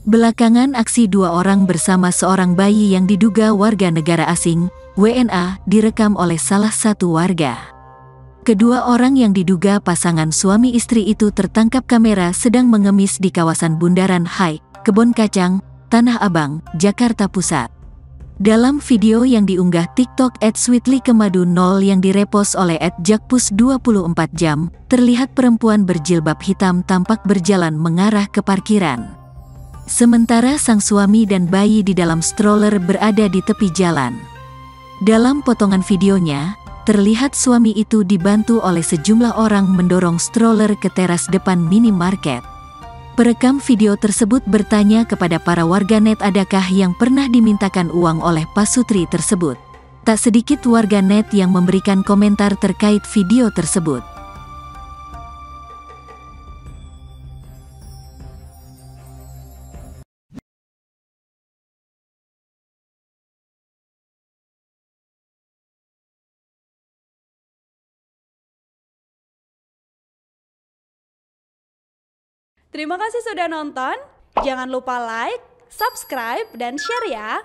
Belakangan aksi dua orang bersama seorang bayi yang diduga warga negara asing, WNA, direkam oleh salah satu warga. Kedua orang yang diduga pasangan suami istri itu tertangkap kamera sedang mengemis di kawasan Bundaran HI, Kebon Kacang, Tanah Abang, Jakarta Pusat. Dalam video yang diunggah TikTok @sweetlykemadu0 yang direpost oleh @jakpus24jam, terlihat perempuan berjilbab hitam tampak berjalan mengarah ke parkiran. Sementara sang suami dan bayi di dalam stroller berada di tepi jalan. Dalam potongan videonya, terlihat suami itu dibantu oleh sejumlah orang mendorong stroller ke teras depan minimarket. Perekam video tersebut bertanya kepada para warganet adakah yang pernah dimintakan uang oleh pasutri tersebut. Tak sedikit warganet yang memberikan komentar terkait video tersebut. Terima kasih sudah nonton. Jangan lupa like, subscribe, dan share ya.